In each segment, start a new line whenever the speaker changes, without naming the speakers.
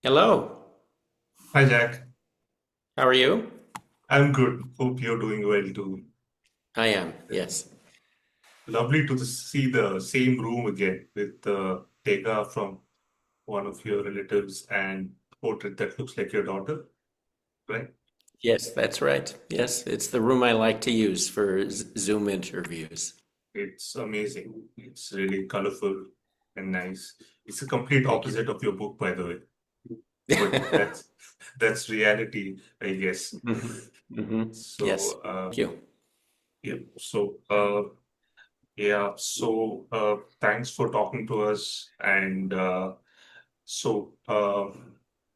Hello,
Hi, Jack.
how are you?
I'm good. Hope you're doing well too.
I am, yes.
Lovely to see the same room again with the Tega from one of your relatives and portrait that looks like your daughter, right?
Yes, that's right. Yes, it's the room I like to use for Zoom interviews.
It's amazing. It's really colorful and nice. It's a complete
Thank you.
opposite of your book, by the way. But that's reality, I guess.
Yes,
So,
thank you.
yeah. So, thanks for talking to us. And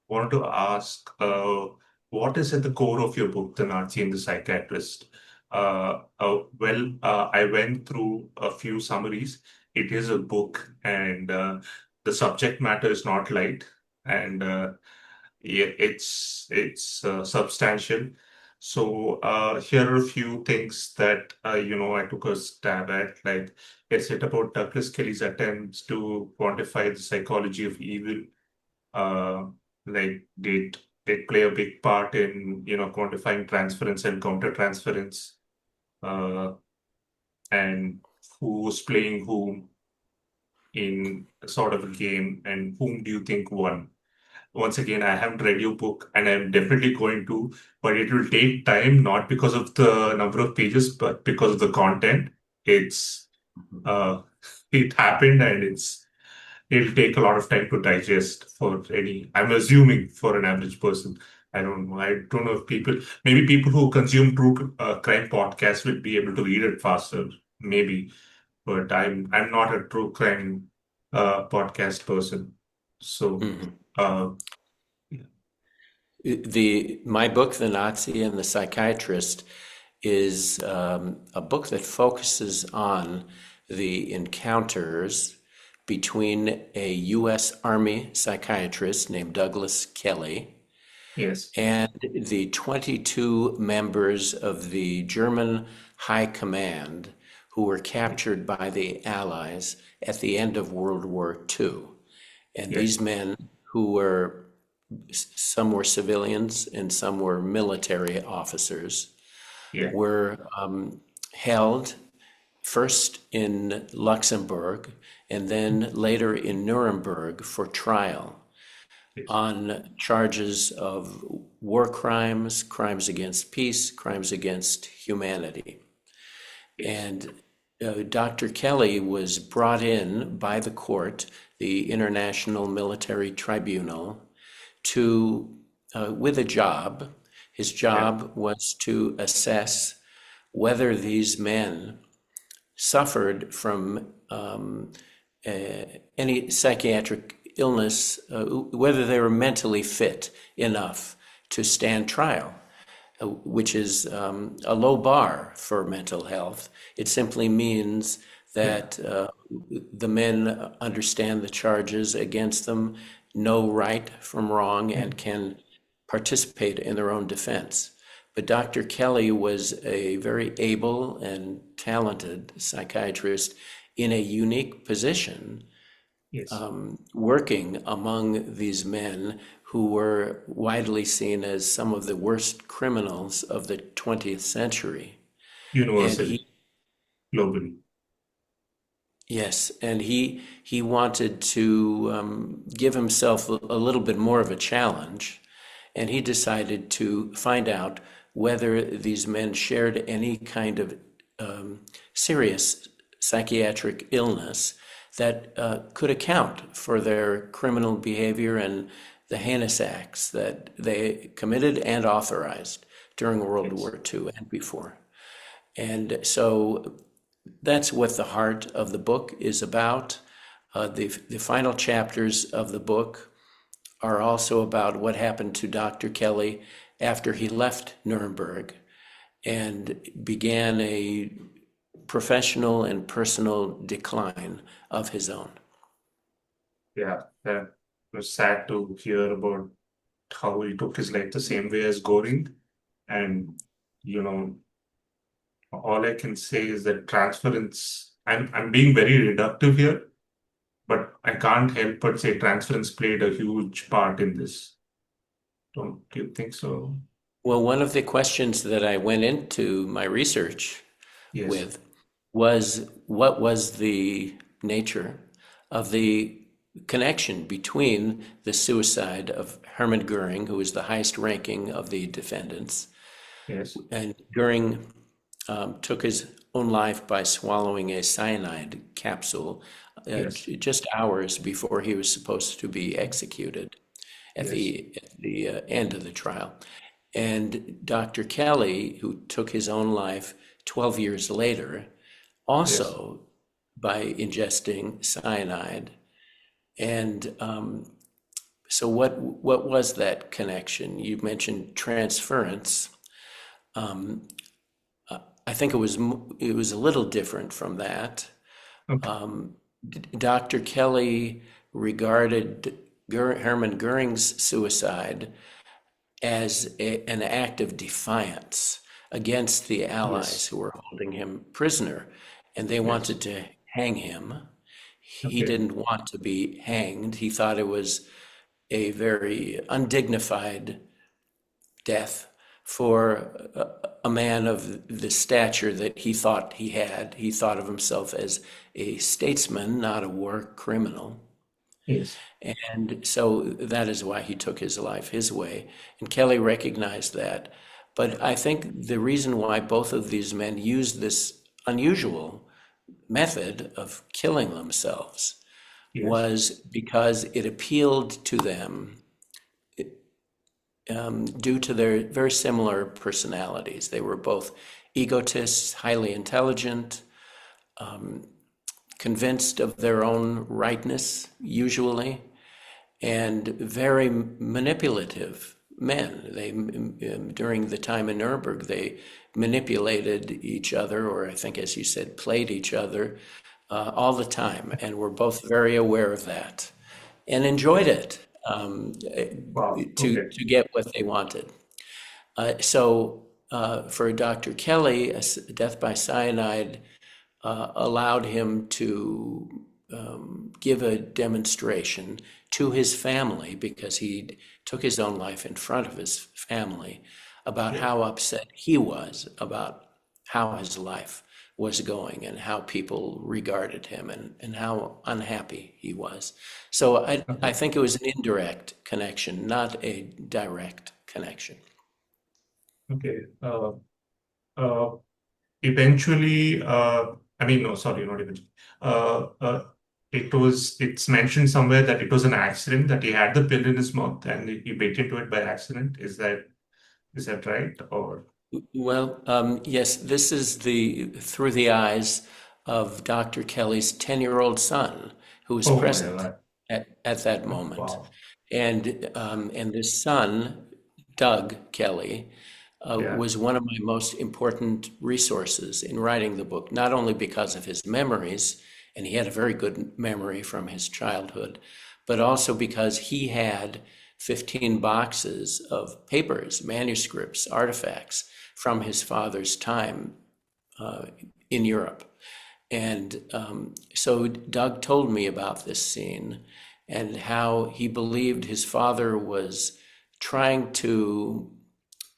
wanted to ask, what is at the core of your book, The Nazi and the Psychiatrist? I went through a few summaries. It is a book, and the subject matter is not light, and yeah, it's substantial. So here are a few things that I took a stab at. Like, is it about Douglas Kelly's attempts to quantify the psychology of evil? Uh, like, did play a big part in quantifying transference and countertransference, uh, and who was playing whom in sort of a game, and whom do you think won? Once again, I haven't read your book and I'm definitely going to, but it will take time, not because of the number of pages, but because of the content. It's uh it happened and it'll take a lot of time to digest for any, I'm assuming, for an average person. I don't know. I don't know if maybe people who consume true crime podcasts will be able to read it faster, maybe, but I'm not a true crime podcast person. So
Mhm.
uh
My book, The Nazi and the Psychiatrist, is a book that focuses on the encounters between a U.S. Army psychiatrist named Douglas Kelly
yes.
and the 22 members of the German High Command who were captured by the Allies at the end of World War II. And these
Yes.
men, who were some were civilians and some were military officers,
Yeah.
were held first in Luxembourg and then later in Nuremberg for trial
Yes.
on charges of war crimes, crimes against peace, crimes against humanity.
Yes.
And Dr. Kelly was brought in by the court, the International Military Tribunal, to with a job. His
Yeah.
job was to assess whether these men suffered from any psychiatric illness, whether they were mentally fit enough to stand trial, which is a low bar for mental health. It simply means
Yeah.
that the men understand the charges against them, know right from wrong,
Yeah.
and can participate in their own defense. But Dr. Kelly was a very able and talented psychiatrist in a unique position,
Yes.
working among these men who were widely seen as some of the worst criminals of the 20th century. And
Universally,
he,
globally.
yes, and he wanted to give himself a little bit more of a challenge, and he decided to find out whether these men shared any kind of serious psychiatric illness that could account for their criminal behavior and the heinous acts that they committed and authorized during World
Yes.
War II and before. And so that's what the heart of the book is about. The final chapters of the book are also about what happened to Dr. Kelly after he left Nuremberg and began a professional and personal decline of his own.
Yeah. It was sad to hear about how he took his life the same way as Goring. And, you know, all I can say is that transference, I'm being very reductive here, but I can't help but say transference played a huge part in this. Don't you think so?
Well, one of the questions that I went into my research
Yes,
with was what was the nature of the connection between the suicide of Hermann Goering, who was the highest ranking of the defendants,
yes,
and Goering took his own life by swallowing a cyanide capsule
yes,
just hours before he was supposed to be executed
yes,
at the end of the trial. And Dr. Kelly, who took his own life 12 years later,
yes.
also by ingesting cyanide. And so, what was that connection? You mentioned transference. Um, I think it was a little different from that.
Okay.
Um, Dr. Kelly regarded Hermann Goering's suicide as an act of defiance against the Allies
Yes,
who were holding him prisoner, and they
yes.
wanted to hang him. He
Okay.
didn't want to be hanged. He thought it was a very undignified death for a man of the stature that he thought he had. He thought of himself as a statesman, not a war criminal.
Yes.
And so that is why he took his life his way. And Kelly recognized that. But I think the reason why both of these men used this unusual method of killing themselves
Yes.
was because it appealed to them due to their very similar personalities. They were both egotists, highly intelligent, convinced of their own rightness, usually, and very manipulative men. They, during the time in Nuremberg, they manipulated each other, or I think, as you said, played each other all the time, and were both very aware of that and enjoyed it
Wow. Okay.
to get what they wanted. For Dr. Kelly, death by cyanide allowed him to give a demonstration to his family because he took his own life in front of his family about
Yeah.
how upset he was about how his life was going and how people regarded him and how unhappy he was. So I
Okay.
think it was an indirect connection, not a direct connection.
Okay. Uh, Eventually, I mean, no, sorry, not eventually. It's mentioned somewhere that it was an accident, that he had the pill in his mouth and he bit into it by accident. Is that right? Or,
Well, yes, this is through the eyes of Dr. Kelly's 10-year-old son, who was
oh my
present
God.
at that moment.
Wow.
And this son, Doug Kelly,
Yeah.
was one of my most important resources in writing the book, not only because of his memories, and he had a very good memory from his childhood, but also because he had 15 boxes of papers, manuscripts, artifacts from his father's time uh, in Europe. And so Doug told me about this scene and how he believed his father was trying to,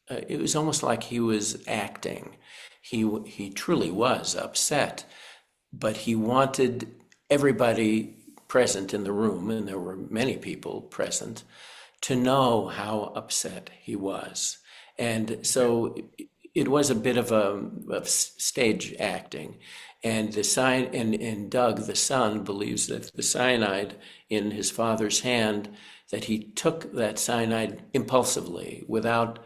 it was almost like he was acting. He truly was upset, but he wanted everybody present in the room, and there were many people present, to know how upset he was. And
Okay.
so it was a bit of stage acting. And and Doug, the son, believes that the cyanide in his father's hand, that he took that cyanide impulsively without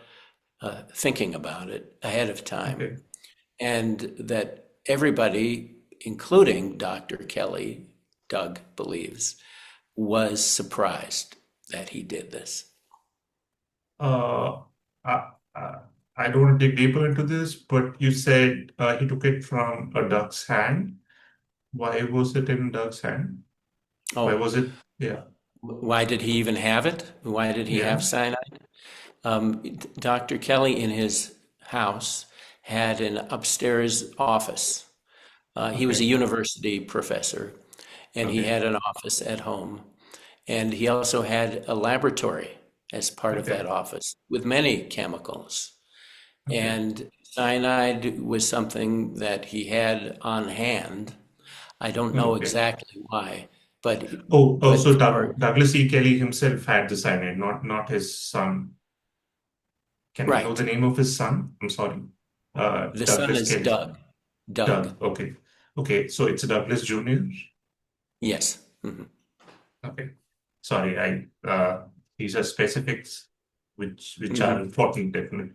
thinking about it ahead of time,
Okay.
and that everybody, including Dr. Kelly, Doug believes, was surprised that he did this.
Uh, I, I I don't want to dig deeper into this, but you said he took it from a duck's hand. Why was it in duck's hand? Why
Oh,
was it? Yeah.
why did he even have it? Why did he have
Yeah.
cyanide? Dr. Kelly in his house had an upstairs office. He was a
Okay.
university professor, and he
Okay.
had an office at home. And he also had a laboratory as part of that
Okay.
office with many chemicals.
Okay.
And cyanide was something that he had on hand. I don't know
Okay.
exactly why, but
So
for
Douglas E. Kelly himself had the cyanide, not his son. Can I know the
right.
name of his son? I'm sorry.
The son
Douglas
is
Kelly.
Doug. Doug.
Doug. Okay. Okay. So it's Douglas Jr.
Yes. Mhm.
Okay. Sorry, these are specifics which are
Mhm.
important, definitely.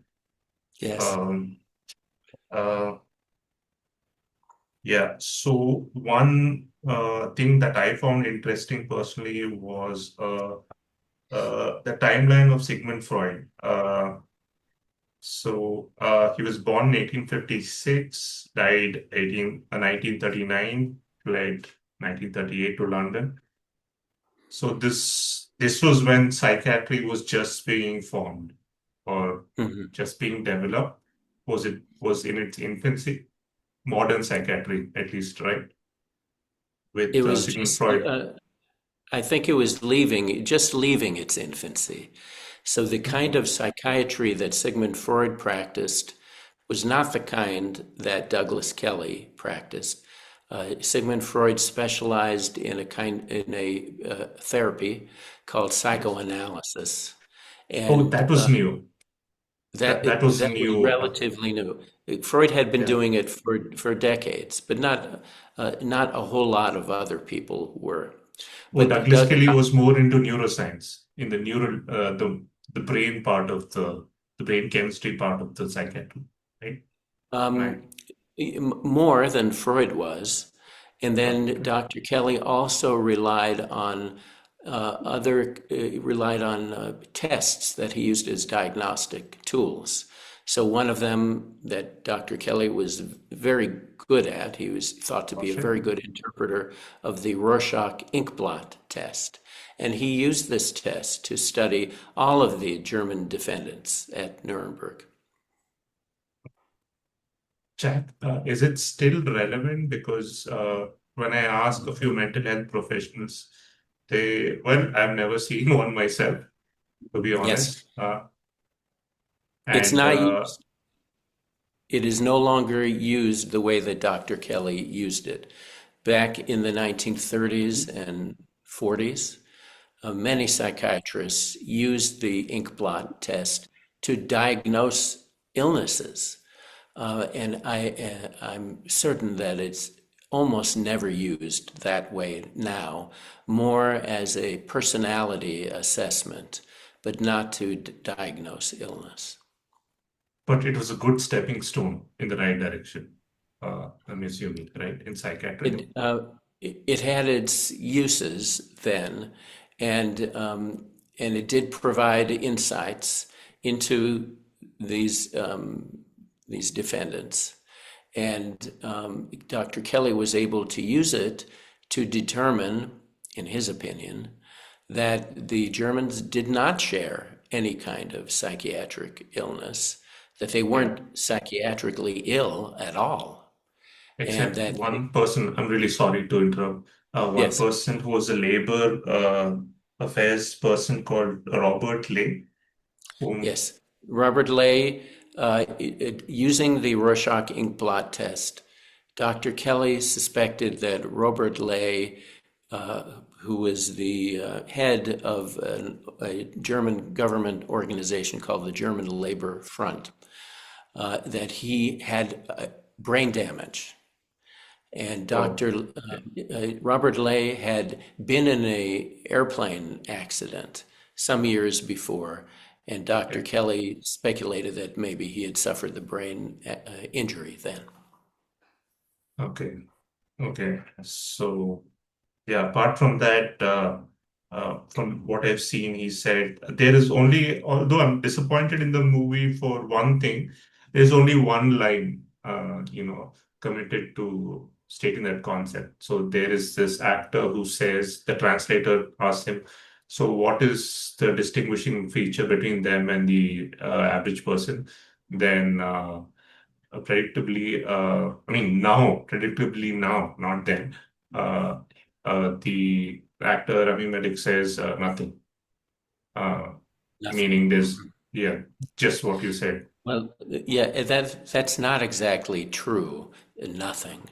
Yes.
Um, uh, yeah. So one thing that I found interesting personally was the timeline of Sigmund Freud. He was born in 1856, died 1939, fled 1938 to London. So this was when psychiatry was just being formed or
Mhm.
just being developed. Was in its infancy? Modern psychiatry, at least, right?
It
With
was
Sigmund
just,
Freud.
I think it was just leaving its infancy. So the kind
Okay.
of psychiatry that Sigmund Freud practiced was not the kind that Douglas Kelly practiced. Sigmund Freud specialized in a therapy called
Yes.
psychoanalysis,
Oh,
and
that was new. That was
that was
new.
relatively new. Freud had been
Yeah.
doing it for decades, but not a whole lot of other people were.
Oh,
But
Douglas Kelly was more into neuroscience, in the the brain part of the brain chemistry part of the psychiatry, right? Right.
um, more than Freud was. And then
Okay.
Dr. Kelly also relied on tests that he used as diagnostic tools. So one of them that Dr. Kelly was very good at, he was thought to be a
Okay.
very good interpreter of the Rorschach inkblot test. And he used this test to study all of the German defendants at Nuremberg.
Jack, is it still relevant? Because when I ask a few mental health professionals, I've never seen one myself, to be
Yes,
honest.
it's
And
not used. It is no longer used the way that Dr. Kelly used it. Back in the 1930s and 40s, many psychiatrists used the inkblot test to diagnose illnesses. I'm certain that it's almost never used that way now, more as a personality assessment, but not to diagnose illness.
but it was a good stepping stone in the right direction. I'm assuming, right, in psychiatry.
It had its uses then, and and it did provide insights into these these defendants. And Dr. Kelly was able to use it to determine, in his opinion, that the Germans did not share any kind of psychiatric illness, that they
Yeah.
weren't psychiatrically ill at all, and
Except
that,
one person, I'm really sorry to interrupt. One
yes,
person who was a labor affairs person called Robert Lay, whom,
yes. Robert Lay, using the Rorschach ink blot test, Dr. Kelly suspected that Robert Lay, who was the head of a German government organization called the German Labor Front, that he had brain damage. And
oh,
Dr. Robert Lay had been in a airplane accident some years before, and Dr.
okay,
Kelly speculated that maybe he had suffered the brain injury then.
okay, okay. So, yeah, apart from that, from what I've seen, he said there is only, although I'm disappointed in the movie for one thing, there's only one line, committed to stating that concept. So there is this actor who says, the translator asks him, so what is the distinguishing feature between them and the average person? Then predictably, I mean, now, predictably now, not then. Uh, The actor Rami Malek says nothing. Uh,
Nothing.
Meaning there's,
Mhm.
yeah, just what you said.
Well, yeah, that's not exactly true. Nothing.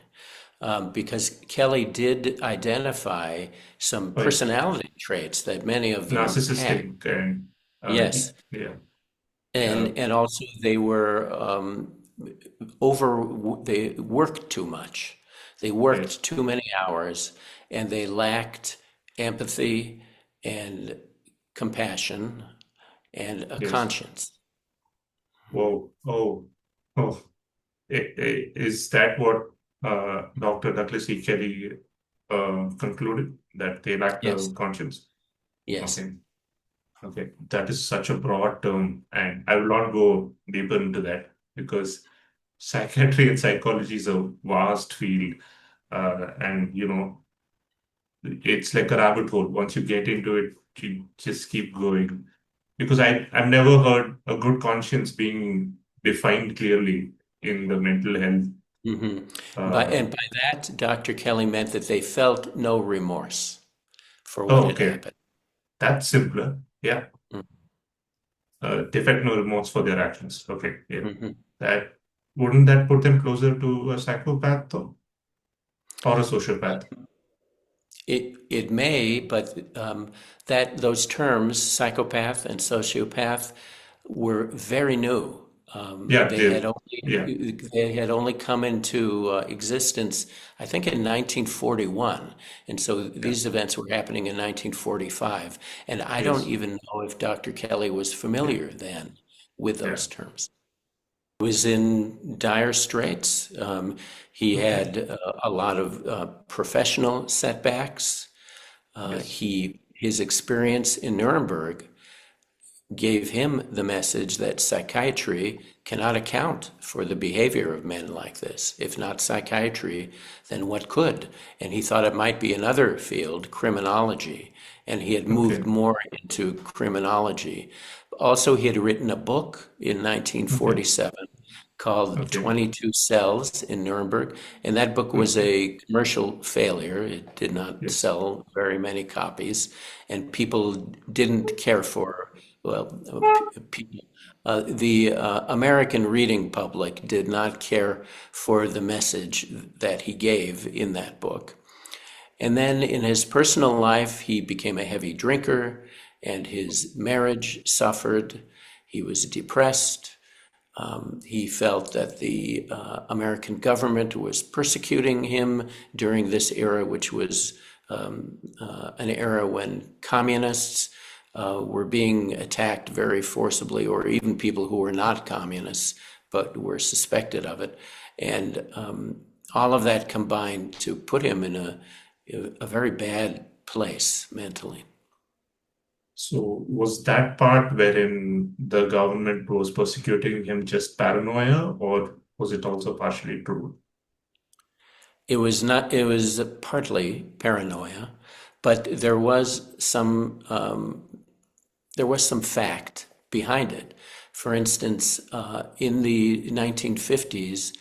Because Kelly did identify some
Right.
personality traits that many of them had.
Narcissistic and
Yes,
yeah, uh,
and also they were they worked too much. They
yes,
worked too many hours, and they lacked empathy and compassion and a
yes.
conscience.
Whoa, oh, oh. Is that what Dr. Douglas E. Kelly concluded that they lacked a
Yes,
conscience?
yes.
Okay, okay. That is such a broad term, and I will not go deeper into that because psychiatry and psychology is a vast field, and it's like a rabbit hole. Once you get into it, you just keep going. Because I've never heard a good conscience being defined clearly in the mental health.
Hmm.
Uh,
And by that, Dr. Kelly meant that they felt no remorse for what
oh,
had
okay.
happened.
That's simpler. Yeah. They felt no remorse for their actions. Okay. Yeah.
Mm-hmm.
That wouldn't that put them closer to a psychopath though, or a sociopath?
It may, but that those terms, psychopath and sociopath, were very new.
Yeah. Yeah.
They had only come into existence, I think, in 1941, and so
Yeah.
these events were happening in 1945. And I don't
Yes.
even know if Dr. Kelly was
Yeah.
familiar then with
Yeah.
those terms. Was in dire straits. He
Okay.
had a lot of professional setbacks.
Yes.
His experience in Nuremberg gave him the message that psychiatry cannot account for the behavior of men like this. If not psychiatry, then what could? And he thought it might be another field, criminology, and he had moved
Okay.
more into criminology. Also, he had written a book in
Okay.
1947 called
Okay.
22 Cells in Nuremberg, and that book was
Okay.
a commercial failure. It did not
Yes.
sell very many copies, and people didn't care for, well, people. The American reading public did not care for the message that he gave in that book. And then in his personal life, he became a heavy drinker, and his marriage suffered. He was depressed. He felt that the American government was persecuting him during this era, which was an era when communists were being attacked very forcibly, or even people who were not communists but were suspected of it. And all of that combined to put him in a very bad place mentally.
So was that part wherein the government was persecuting him just paranoia, or was it also partially true?
It was not, it was partly paranoia, but there was some fact behind it. For instance, in the 1950s,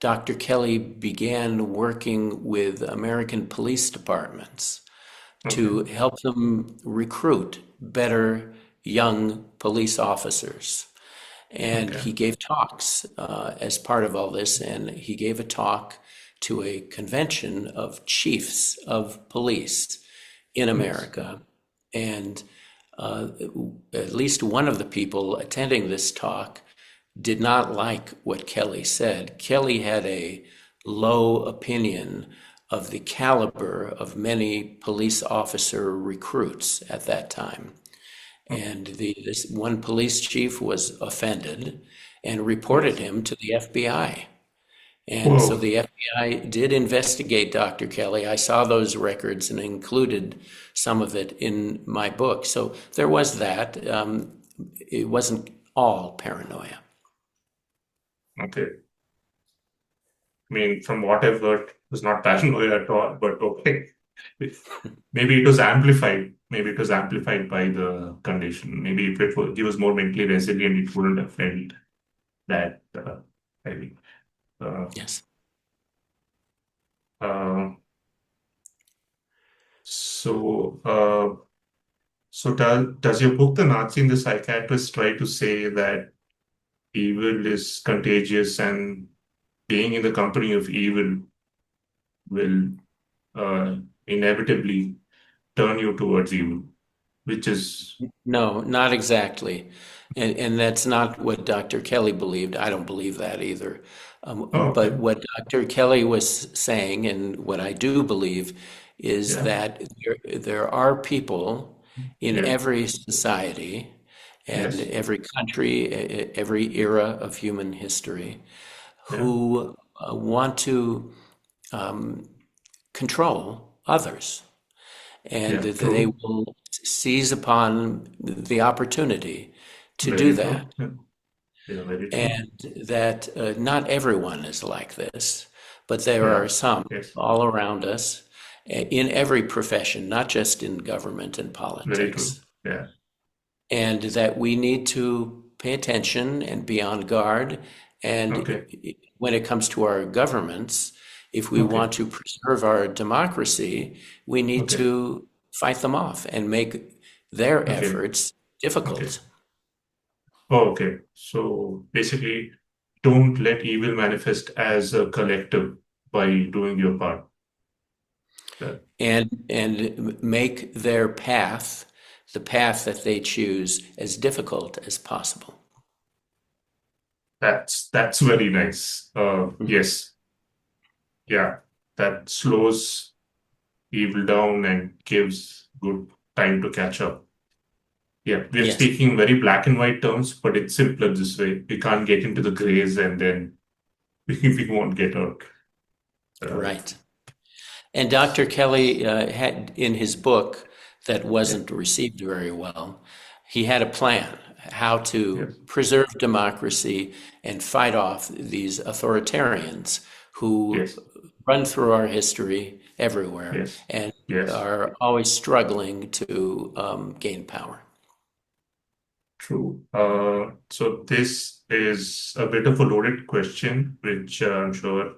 Dr. Kelly began working with American police departments
Okay.
to help them recruit better young police officers. And
Okay.
he gave talks as part of all this, and he gave a talk to a convention of chiefs of police in
Yes.
America. And uh, at least one of the people attending this talk did not like what Kelly said. Kelly had a low opinion of the caliber of many police officer recruits at that time.
Oh,
And this one police chief was offended and reported
yes.
him to the FBI. And so
Whoa.
the FBI did investigate Dr. Kelly. I saw those records and included some of it in my book. So there was that. It wasn't all paranoia.
Okay. I mean, from what I've heard, it was not paranoia at all, but okay. Maybe it was amplified. Maybe it was amplified by the condition. Maybe if he was more mentally resilient, it wouldn't have felt that heavy. Uh,
Yes.
uh, So, does your book, The Nazi and the Psychiatrist, try to say that evil is contagious and being in the company of evil will uh, inevitably turn you towards evil, which is,
No, not exactly. And that's not what Dr. Kelly believed. I don't believe that either.
oh,
But
okay,
what Dr. Kelly was saying, and what I do believe, is
yeah,
that there are people in
yeah,
every society and
yes,
every country, every era of human history,
yeah,
who want to control others, and
yeah,
that they
true,
will seize upon the opportunity to do
very
that.
true, yeah, yeah, very true,
And that not everyone is like this, but there
yeah,
are some
yes,
all around us in every profession, not just in government and
very true,
politics,
yeah,
and that we need to pay attention and be on guard. And
okay,
when it comes to our governments, if we
okay,
want to preserve our democracy, we need
okay,
to fight them off and make their
okay,
efforts
okay.
difficult.
Oh, okay. So basically, don't let evil manifest as a collective by doing your part. That,
And make their path, the path that they choose, as difficult as possible.
that's very nice. Yes, yeah, that slows evil down and gives good time to catch up. Yeah, we are
Yes,
speaking very black and white terms, but it's simpler this way. We can't get into the grays and then we won't get out. Uh,
right. And Dr. Kelly had in his book that
yeah,
wasn't received very well, he had a plan how to
yes,
preserve democracy and fight off these authoritarians who
yes,
run through our history everywhere
yes,
and
yes.
are always struggling to gain power.
True. So this is a bit of a loaded question, which I'm sure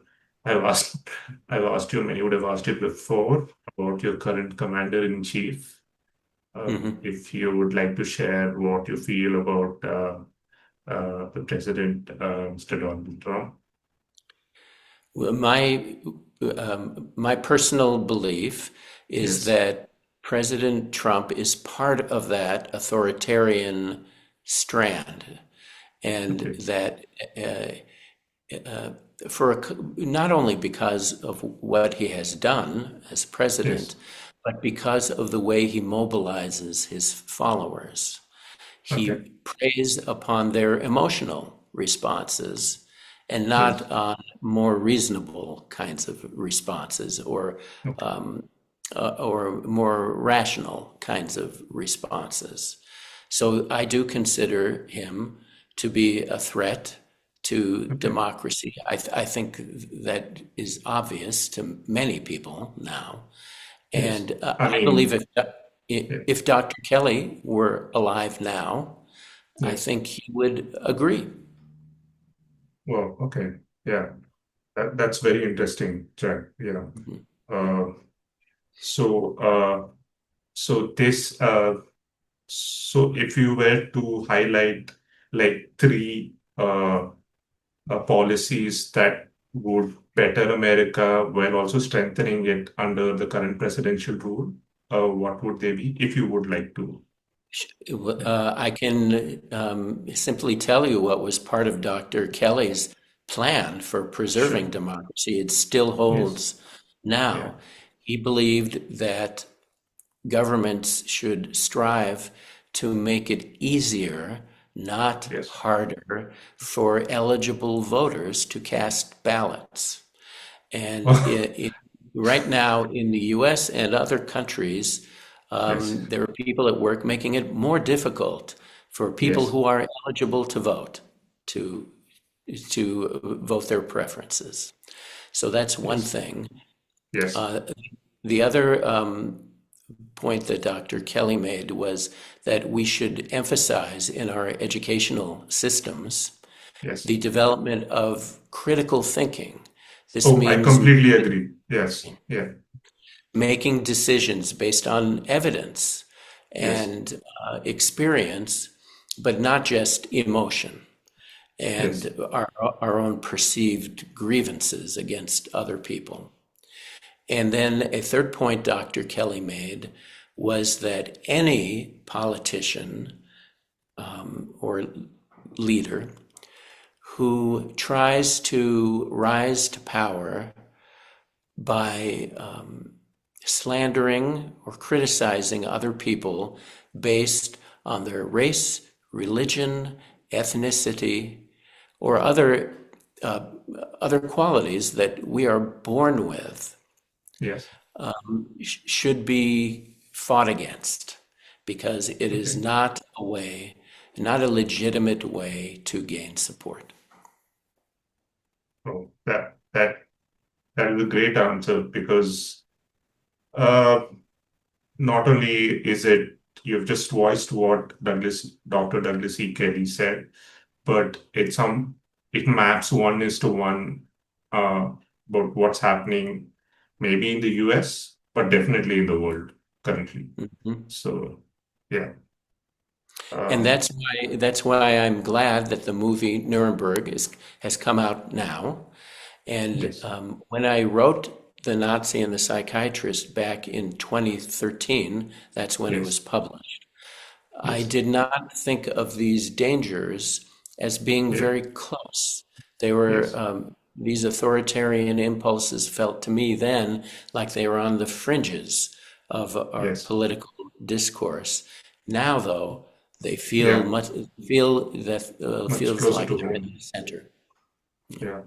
I've asked I've asked you, many would have asked you before about your current commander in chief.
Mhm.
If you would like to share what you feel about the president, Mr. Donald Trump.
Well, my personal belief is
Yes.
that President Trump is part of that authoritarian strand, and
Okay.
that not only because of what he has done as president,
Yes.
but because of the way he mobilizes his followers.
Okay.
He preys upon their emotional responses and
Yes.
not on more reasonable kinds of responses
Okay.
or more rational kinds of responses. So I do consider him to be a threat to
Okay.
democracy. I think that is obvious to many people now.
Yes.
And
I
I believe
mean, yeah.
if Dr. Kelly were alive now, I
Yes.
think he would agree.
Well, okay. Yeah. That's very interesting, Jack. Yeah.
Mhm.
Uh, so, uh, so this, so if you were to highlight like three policies that would better America while also strengthening it under the current presidential rule, what would they be, if you would like to? Yeah,
I can simply tell you what was part of Dr. Kelly's plan for preserving
sure.
democracy. It still
Yes.
holds
Yeah.
now. He believed that governments should strive to make it easier, not
Yes.
harder, for eligible voters to cast ballots. And right now in the US and other countries,
Yes.
there are people at work making it more difficult for people
Yes.
who are eligible to vote to vote their preferences. So that's one
Yes.
thing.
Yes.
Uh, the other point that Dr. Kelly made was that we should emphasize in our educational systems
Yes.
the development of critical thinking. This
Oh, I
means
completely agree. Yes. Yeah.
making decisions based on evidence
Yes.
and experience, but not just emotion
Yes.
and our own perceived grievances against other people. And then a third point Dr. Kelly made was that any politician or leader who tries to rise to power by slandering or criticizing other people based on their race, religion, ethnicity, or uh, other qualities that we are born with
Yes.
should be fought against because it is
Okay.
not a way, not a legitimate way to gain support.
Oh, that is a great answer because uh, not only is it you've just voiced what Dr. Douglas E. Kelly said, but it maps one is to one uh, about what's happening maybe in the US, but definitely in the world currently.
Mhm.
So yeah,
And
um,
that's why I'm glad that the movie Nuremberg has come out now. And
yes,
when I wrote The Nazi and the Psychiatrist back in 2013, that's when it was
yes,
published. I
yes,
did not think of these dangers as being
yeah,
very close. They were,
yes,
these authoritarian impulses felt to me then like they were on the fringes of our
yes,
political discourse. Now, though, they
yeah, much
feels
closer
like
to
they're in
home.
the center.
Yeah.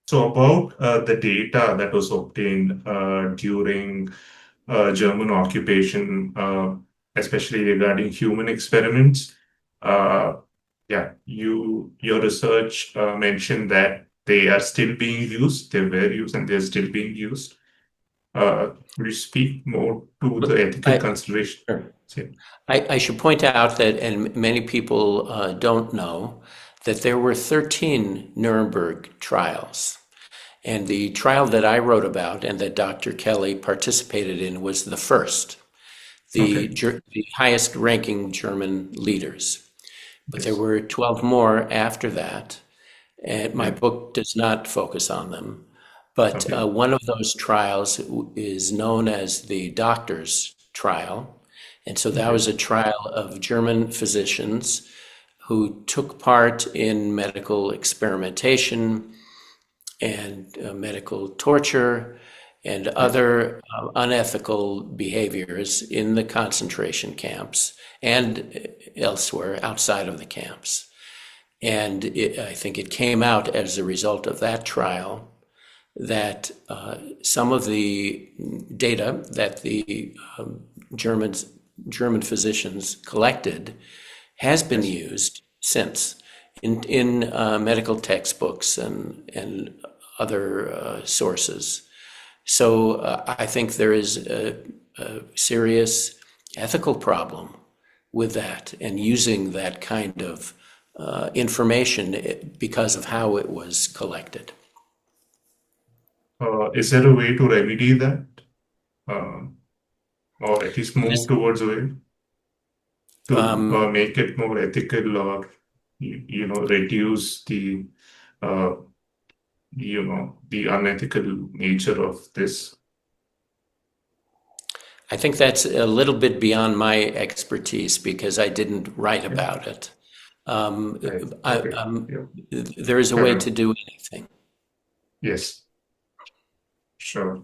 So about the data that was obtained during German occupation, especially regarding human experiments. Uh, yeah, your research mentioned that they are still being used, they were used, and they're still being used. Will you speak more to the
But
ethical consideration?
sure.
Yeah.
I should point out that, and many people don't know, that there were 13 Nuremberg trials. And the trial that I wrote about and that Dr. Kelly participated in was the first,
Okay.
the highest ranking German leaders. But there
Yes.
were 12 more after that, and my
Yeah.
book does not focus on them. But
Okay.
one of those trials is known as the doctor's trial. And so that
Okay.
was a trial of German physicians who took part in medical experimentation and medical torture and
Yeah.
other unethical behaviors in the concentration camps and elsewhere outside of the camps. And I think it came out as a result of that trial that some of the data that the Germans, German physicians collected has been
Yes.
used since in medical textbooks and other sources. So I think there is a serious ethical problem with that and using that kind of information because of how it was collected.
Is there a way to remedy that, or at least move
This,
towards a way to
um,
make it more ethical, or reduce uh, the unethical nature of this?
I think that's a little bit beyond my expertise because I didn't write
Yeah.
about it. Um,
Right.
I,
Okay. Yeah.
there is a
Fair
way
enough.
to do anything.
Yes. Sure.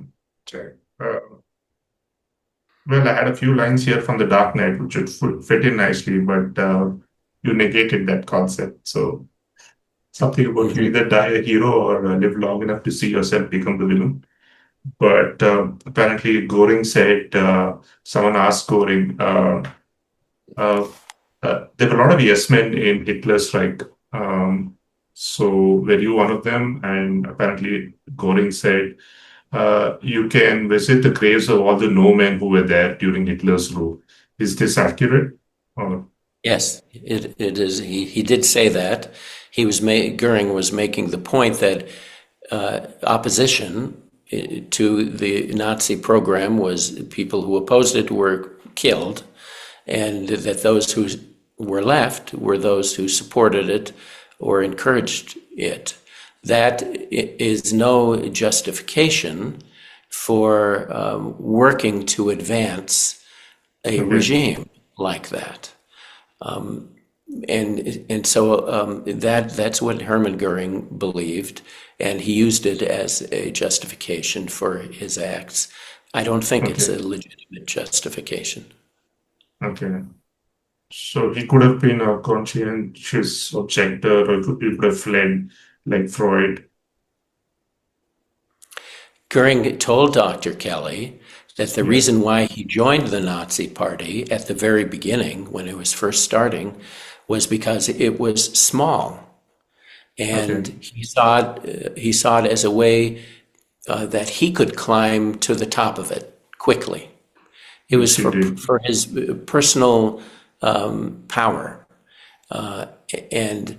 Okay. Well, I had a few lines here from the Dark Knight, which would fit in nicely, but you negated that concept. So something about you
Mhm.
either die a hero or live long enough to see yourself become the villain. But apparently, Goring said, someone asked Goring, uh, there were a lot of yes men in Hitler's Reich. So were you one of them? And apparently, Goring said, you can visit the graves of all the no men who were there during Hitler's rule. Is this accurate? Or,
Yes, it is. He did say that. Goering was making the point that opposition to the Nazi program was people who opposed it were killed, and that those who were left were those who supported it or encouraged it. That is no justification for working to advance a
Okay.
regime like that. And so that's what Hermann Goering believed, and he used it as a justification for his acts. I don't think it's
Okay.
a legitimate justification.
Okay. So he could have been a conscientious objector, or he could have fled like Freud.
Goering told Dr. Kelly that the
Yeah.
reason why he joined the Nazi Party at the very beginning, when it was first starting, was because it was small.
Okay.
And he saw it as a way that he could climb to the top of it quickly. It
Yes,
was
he did.
for his personal power. And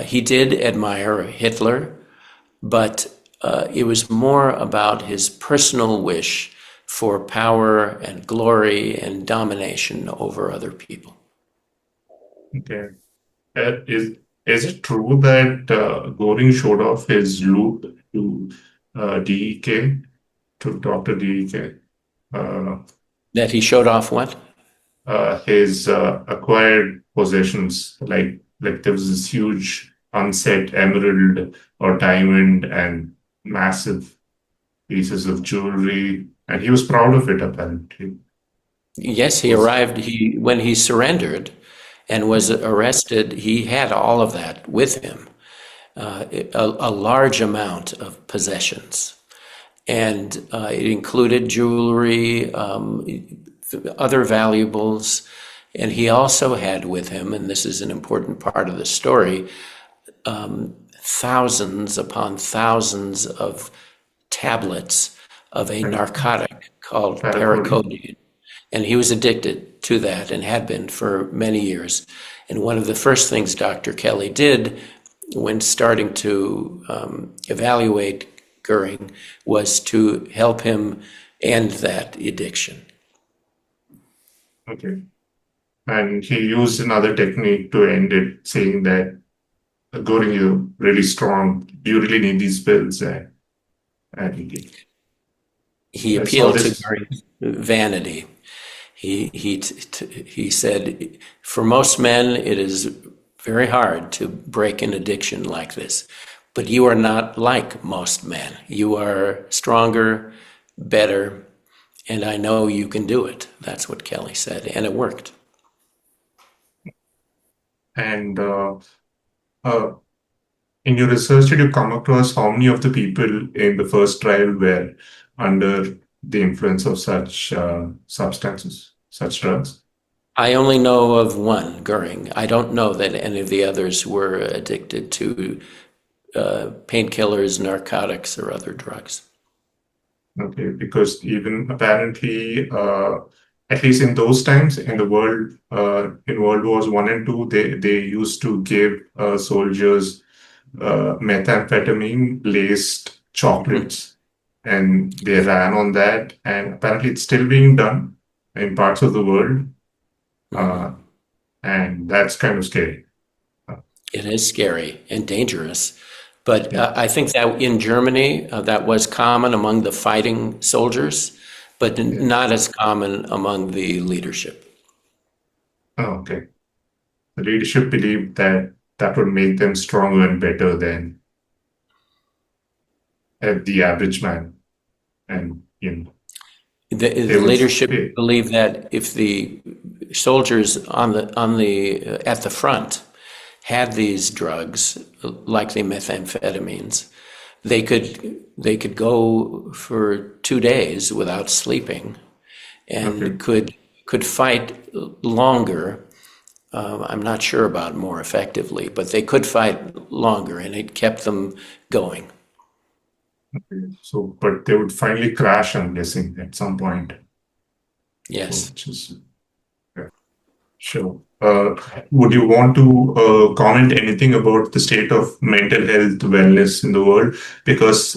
he did admire Hitler, but it was more about his personal wish for power and glory and domination over other people.
Okay. Is it true that Goring showed off his loot to DEK, to Dr. DEK? Uh,
That he showed off what?
his acquired possessions, like there was this huge unset emerald or diamond and massive pieces of jewelry, and he was proud of it apparently.
Yes, he
Was
arrived. When he surrendered and was
Yeah.
arrested, he had all of that with him, a large amount of possessions. And it included jewelry, other valuables. And he also had with him, and this is an important part of the story, thousands upon thousands of tablets of a
Like
narcotic called
paracoding.
parakodium. And he was addicted to that and had been for many years. And one of the first things Dr. Kelly did when starting to evaluate Goering was to help him end that addiction.
Okay. And he used another technique to end it, saying that Goring, you're really strong. You really need these pills. And
He
I saw
appealed to
this.
Goering's vanity. He said, for most men, it is very hard to break an addiction like this. But you are not like most men. You are stronger, better, and I know you can do it. That's what Kelly said, and it worked.
And uh, in your research, did you come across how many of the people in the first trial were under the influence of such substances, such drugs?
I only know of one, Goering. I don't know that any of the others were addicted to painkillers, narcotics, or other drugs.
Okay, because even apparently, at least in those times in the world, in World Wars One and Two, they used to give soldiers methamphetamine laced
Mhm.
chocolates, and they ran on that. And apparently, it's still being done in parts of the world,
Mhm.
uh, and that's kind of scary. Uh,
It is scary and dangerous. But
yeah,
I think that in Germany, that was common among the fighting soldiers, but
yeah.
not as common among the leadership.
Oh, okay. The leadership believed that that would make them stronger and better than the average man, and
The
they would
leadership
they,
believed that if the soldiers on the at the front had these drugs, like the methamphetamines, they could go for 2 days without sleeping
okay.
and could fight longer. I'm not sure about more effectively, but they could fight longer, and it kept them going.
So, but they would finally crash, I'm guessing, at some point. So,
Yes.
which is yeah, sure. Would you want to comment anything about the state of mental health wellness in the world? Because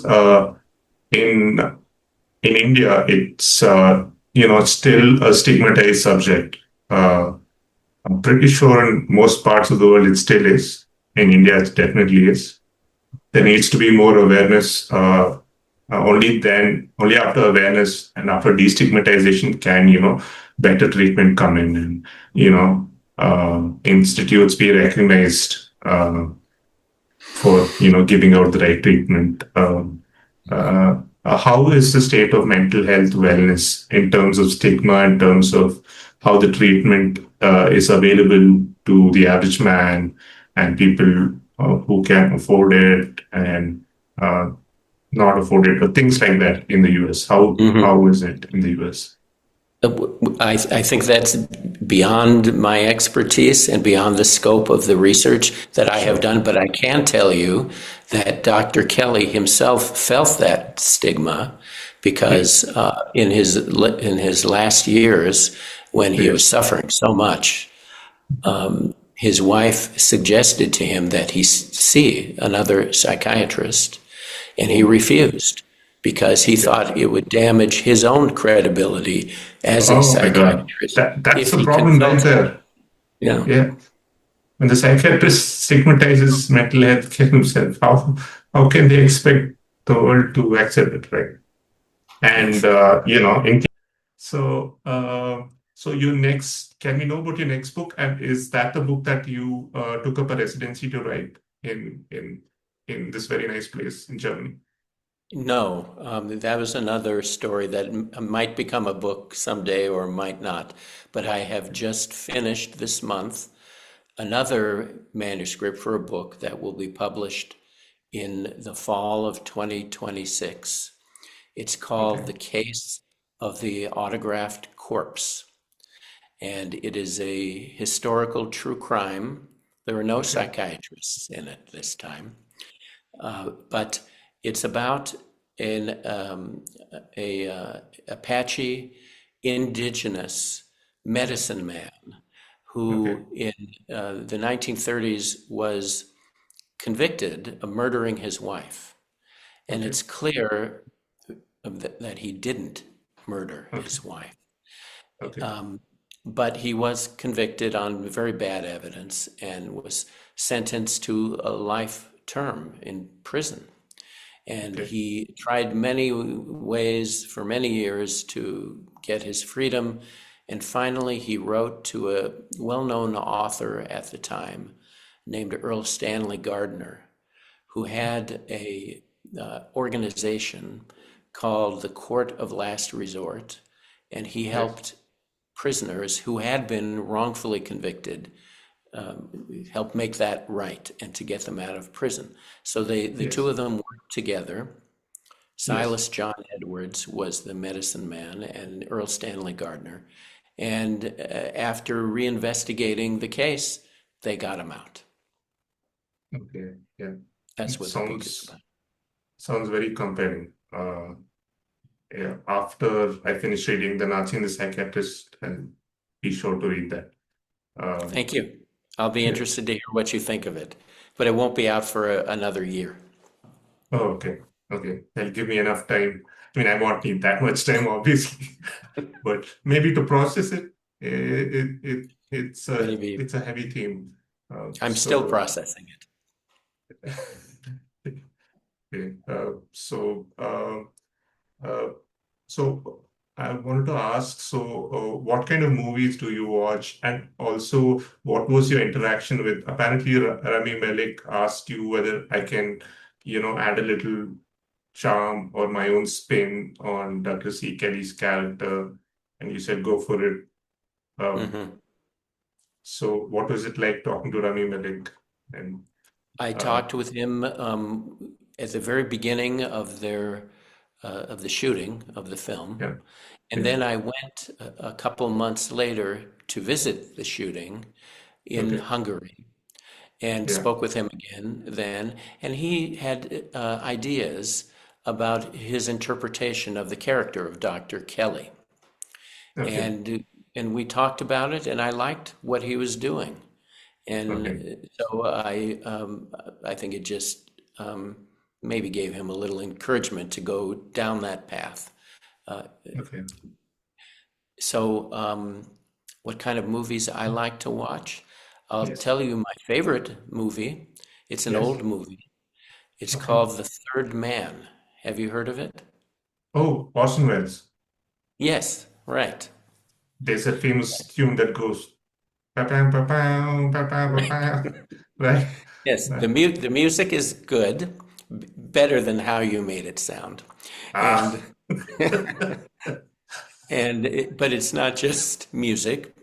in India, it's still a stigmatized subject. Uh, I'm pretty sure in most parts of the world it still is. In India, it definitely is. There needs to be more awareness. Only after awareness and after destigmatization can better treatment come in, and institutes be recognized for giving out the right treatment. How is the state of mental health wellness in terms of stigma, in terms of how the treatment is available to the average man and people who can afford it and uh, not afford it, or things like that in the US? How is it in the US?
I think that's beyond my expertise and beyond the scope of the research that I have
Sure.
done, but I can tell you that Dr. Kelly himself felt that stigma because
Yes.
in his last years, when he was
Yes.
suffering so much, his wife suggested to him that he see another psychiatrist, and he
Oh,
refused because he
okay.
thought it would damage his own credibility as a
Oh my God.
psychiatrist
That's
if
the
he
problem right
consulted.
there.
Yeah.
Yeah. When the psychiatrist stigmatizes mental health care himself, how can they expect the world to accept it, right? And
Yes.
so so your next, can we know about your next book? And is that the book that you took up a residency to write in this very nice place in Germany?
No, that was another story that might become a book someday or might not. But I have just finished this month another manuscript for a book that will be published in the fall of 2026. It's called
Okay.
The Case of the Autographed Corpse, and it is a historical true crime. There are no
Okay.
psychiatrists in it this time, but it's about an a Apache indigenous medicine man
Okay.
who in the 1930s was convicted of murdering his wife. And
Okay.
it's clear that he didn't murder
Okay.
his wife.
Okay.
But he was convicted on very bad evidence and was sentenced to a life term in prison. And
Okay.
he tried many ways for many years to get his freedom. And finally, he wrote to a well known author at the time named Earl Stanley Gardner, who had a organization called the Court of Last Resort. And he
Yes.
helped prisoners who had been wrongfully convicted, help make that right and to get them out of prison. So the two
Yes.
of them worked together.
Yes.
Silas John Edwards was the medicine man, and Earl Stanley Gardner. And after reinvestigating the case, they got him out.
Okay. Yeah.
That's what the book is
Sounds
about.
sounds very compelling. Yeah. After I finish reading The Nazi and the Psychiatrist, I'll be sure to read that. Um,
Thank you. I'll be
yeah.
interested to hear what you think of it, but it won't be out for another year.
Oh, okay. Okay. That'll give me enough time. I mean, I won't need that much time, obviously, but maybe to process it,
Maybe
it's a heavy theme.
I'm still
So,
processing it.
okay. Uh, So I wanted to ask, so what kind of movies do you watch? And also, what was your interaction with? Apparently, Rami Malek asked you whether I can, add a little charm or my own spin on Dr. C. Kelly's character, and you said go for it. Um,
Hmm.
so what was it like talking to Rami Malek? And
I
uh,
talked with him at the very beginning of the shooting of the film,
yeah,
and
yeah,
then I went a couple months later to visit the shooting in
okay,
Hungary and
yeah,
spoke with him again then, and he had ideas about his interpretation of the character of Dr. Kelly,
okay,
and and we talked about it, and I liked what he was doing. And
okay,
so I think it just maybe gave him a little encouragement to go down that path. Uh,
Okay.
what kind of movies I like to watch? I'll
Yes.
tell you my favorite movie. It's an
Yes.
old movie. It's
Okay.
called The Third Man. Have you heard of it?
Oh, Orson Welles.
Yes, right.
There's a famous tune that goes pa-pam, pa-pam, pa-pam, pa-pam. Right?
Yes,
Right.
the music is good, better than how you made it sound.
Ah.
And but it's not just music.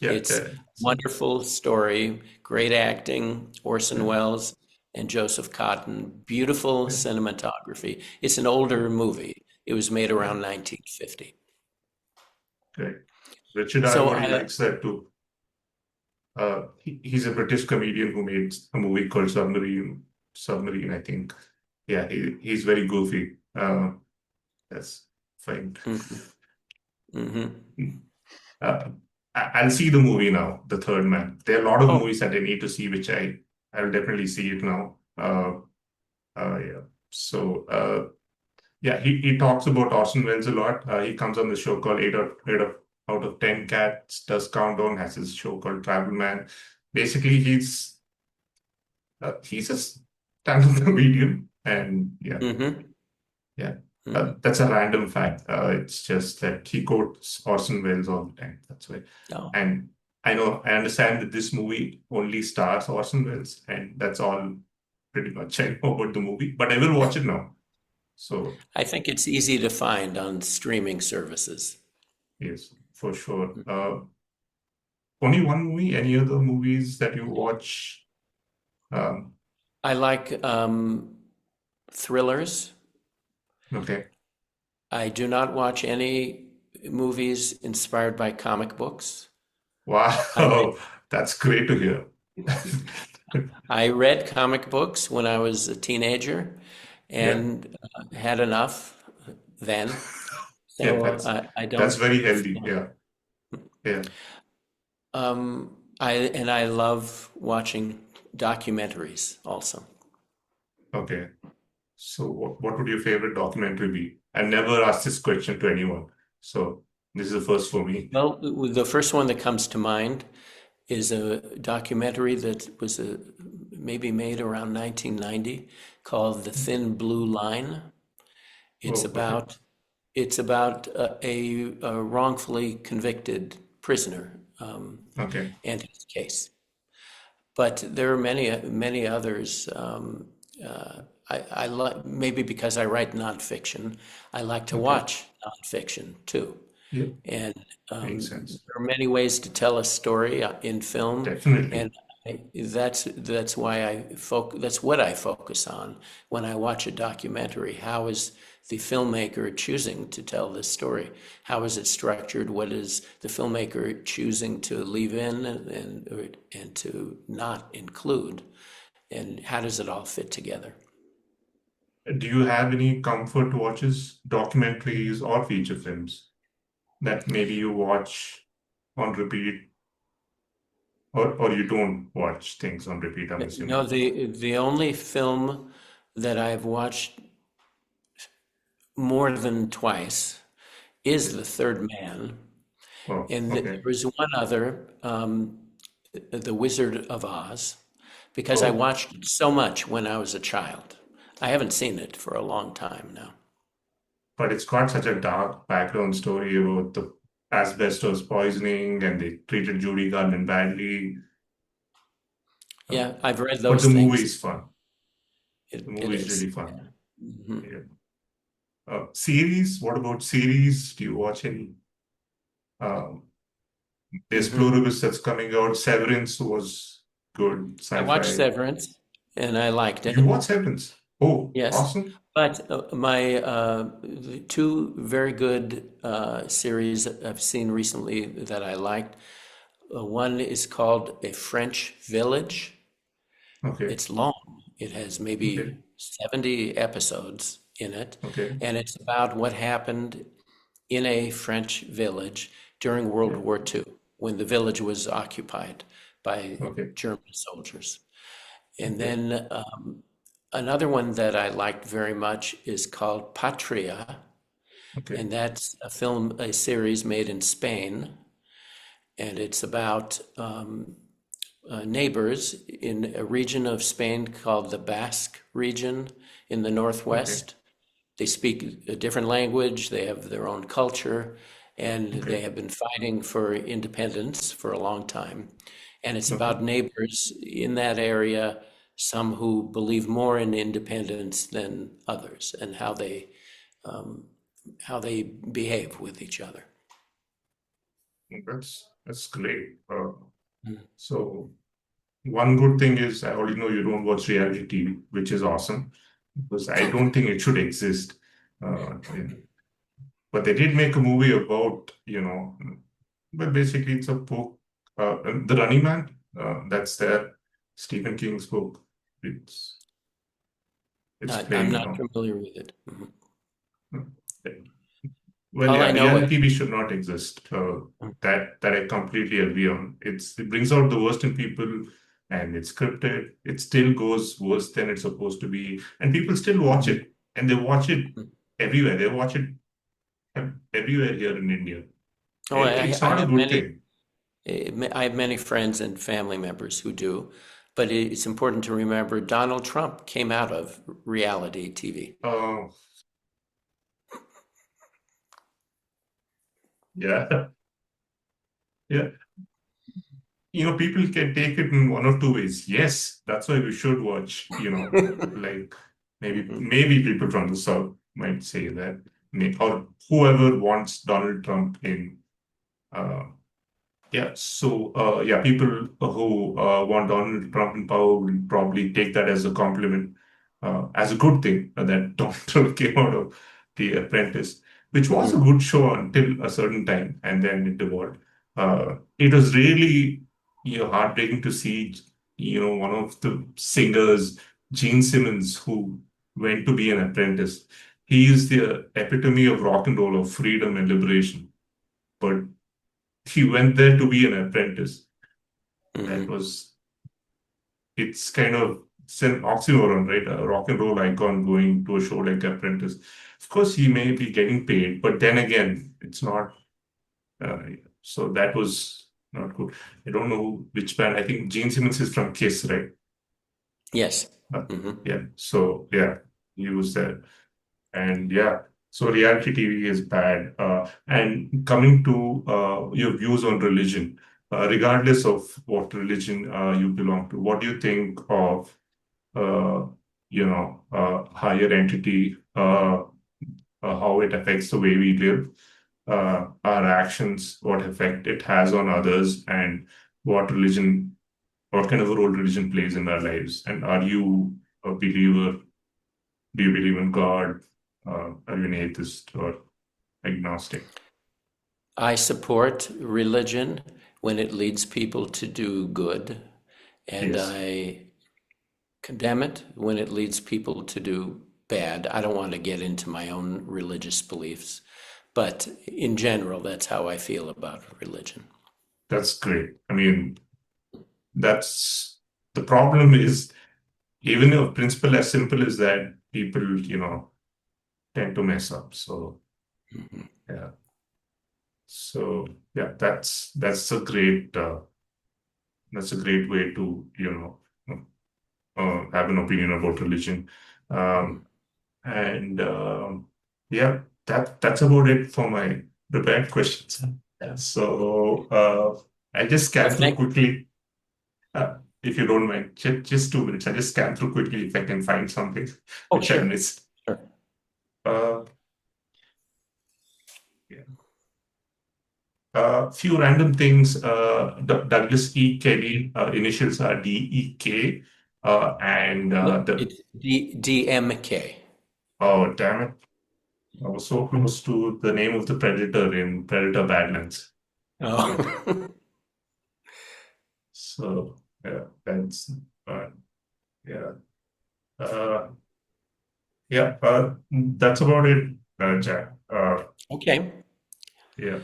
Yeah.
It's
Yeah.
wonderful story, great acting, Orson
Yeah.
Welles and Joseph Cotten, beautiful
Yeah.
cinematography. It's an older movie. It was made
Yeah.
around 1950.
Great. Richard
So
Ivory
I,
likes that too. He's a British comedian who made a movie called Submarine. Submarine, I think. Yeah, he's very goofy. That's fine.
mhm, mhm.
Uh, I'll see the movie now, The Third Man. There are a lot of
Oh,
movies that I need to see, which I'll definitely see it now. Yeah. So yeah, he talks about Orson Welles a lot. He comes on the show called Out of 10 Cats Does Countdown, has his show called Travel Man. Basically, he's a stand-up comedian, and yeah,
hmm
yeah.
hmm
That's a random fact. It's just that he quotes Orson Welles all the time. That's why.
Oh,
And I understand that this movie only stars Orson Welles, and that's all pretty much I know about the movie. But I will watch it now. So
I think it's easy to find on streaming services.
yes, for sure. Only one movie. Any other movies that you watch? Um,
I like thrillers.
okay.
I do not watch any movies inspired by comic books. I read,
Wow, that's great to hear.
I read comic books when I was a teenager
Yeah,
and had enough then.
yeah,
So I
that's
don't.
very healthy. Yeah, yeah.
I love watching documentaries also.
Okay. So what would your favorite documentary be? I never asked this question to anyone. So this is the first for me.
Well, the first one that comes to mind is a documentary that was maybe made around 1990 called The Thin Blue Line. It's
Oh, okay.
about it's about a wrongfully convicted prisoner
Okay.
and his case. But there are many others. I like maybe because I write nonfiction, I like to
Okay.
watch nonfiction too.
Yeah,
And
makes sense.
there are many ways to tell a story in film, and
Definitely.
that's why that's what I focus on when I watch a documentary. How is the filmmaker choosing to tell this story? How is it structured? What is the filmmaker choosing to leave in and to not include? And how does it all fit together?
Do you have any comfort watches, documentaries, or feature films that maybe you watch on repeat, or you don't watch things on repeat, I'm
No,
assuming?
the only film that I've watched more than twice is The
Yes.
Third Man.
Oh,
And there
okay.
was one other, The Wizard of Oz, because I
Oh,
watched it so much when I was a child. I haven't seen it for a long time now.
but it's got such a dark background story about the asbestos poisoning and they treated Judy Garland badly. Uh,
Yeah, I've read
but the
those
movie
things.
is fun. The
It
movie is
is.
really fun.
Mhm.
Yeah. Series? What about series? Do you watch any? Um, there's
Mhm.
Pluribus that's coming out. Severance was good
I watched
sci-fi.
Severance and I liked
You
it.
watch Severance? Oh,
Yes.
awesome.
But my the two very good series that I've seen recently that I liked. One is called A French Village.
Okay,
It's long. It has
okay,
maybe 70 episodes in it,
okay.
and it's about what happened in a French village during World
Yeah,
War II when the village was occupied by
okay,
German soldiers. And
okay.
then Another one that I liked very much is called Patria,
Okay.
and that's a series made in Spain, and it's about neighbors in a region of Spain called the Basque region in the
Okay.
northwest. They speak a different language, they have their own culture, and they
Okay.
have been fighting for independence for a long time. And it's
Okay.
about neighbors in that area, some who believe more in independence than others, and how they behave with each other.
That's great. So one good thing is I already know you don't watch reality TV, which is awesome because I don't think it should exist. Yeah. But they did make a movie about, but basically it's a book. The Running Man, that's there. Stephen King's book. It's it's
I'm
playing
not
now.
familiar with it. Mhm.
Well,
All
yeah,
I know
reality
is,
TV should not exist. That I completely agree on. It brings out the worst in people, and it's scripted. It still goes worse than it's supposed to be, and people still watch
Mhm.
it, and they watch it everywhere. They watch it everywhere here in India.
Oh,
It's not a good thing.
I have many friends and family members who do, but it's important to remember Donald Trump came out of reality TV.
Uh, yeah, yeah. People can take it in one or two ways. Yes, that's why we should watch. Like maybe people from the South might say that, or whoever wants Donald Trump in. Uh, yeah, so yeah, people who want Donald Trump in power will probably take that as a compliment, as a good thing that Donald Trump came out of The Apprentice, which was a
Mhm.
good show until a certain time, and then it evolved. It was really heartbreaking to see, one of the singers, Gene Simmons, who went to be an apprentice. He is the epitome of rock and roll, of freedom and liberation, but he went there to be an apprentice. That
Mhm.
was, it's kind of, it's an oxymoron, right? A rock and roll icon going to a show like Apprentice. Of course, he may be getting paid, but then again, it's not. Uh, so that was not good. I don't know which band. I think Gene Simmons is from Kiss, right?
Yes.
Uh,
Mhm.
yeah. So yeah, he was there. And yeah, so reality TV is bad. And coming to your views on religion, regardless of what religion you belong to, what do you think of, uh, higher entity, how it affects the way we live, our actions, what effect it has on others, and what religion, what kind of a role religion plays in our lives? And are you a believer? Do you believe in God? Are you an atheist or agnostic?
I support religion when it leads people to do good, and
Yes,
I condemn it when it leads people to do bad. I don't want to get into my own religious beliefs, but in general, that's how I feel about religion.
that's great. I mean, that's the problem is even a principle as simple as that, people, tend to mess up. So
Mhm.
yeah, so yeah, that's a great way to have an opinion about religion. Um, and yeah, that's about it for my prepared questions. Yeah. So I just
Well,
scan through quickly, if you don't mind, just 2 minutes. I just scan through quickly if I can find something
oh,
which I
sure,
missed.
sure.
Uh, yeah. Few random things. Douglas E. Kelly, initials are DEK, and
No,
the
it's DMK.
oh damn it, I was so close to the name of the predator in Predator Badlands. Yeah.
Oh,
So yeah, that's uh, yeah, uh, yeah. That's about it, Jack.
okay.
Yeah,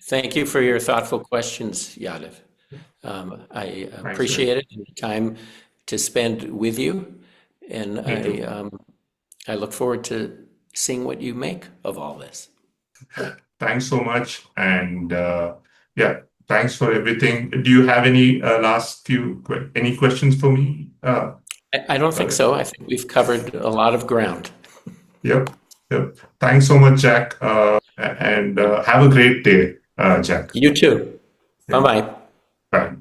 Thank you for your thoughtful questions, Yadav. I
thanks, man.
appreciate it, and the time to spend with you. And
Me too.
I look forward to seeing what you make of all this.
Thanks so much. And yeah, thanks for everything. Do you have any any questions for me?
I don't think
Uh,
so. I think we've covered a lot of ground.
yep. Yep. Thanks so much, Jack. And have a great day, Jack.
You too. Bye
Yeah.
bye.
Bye.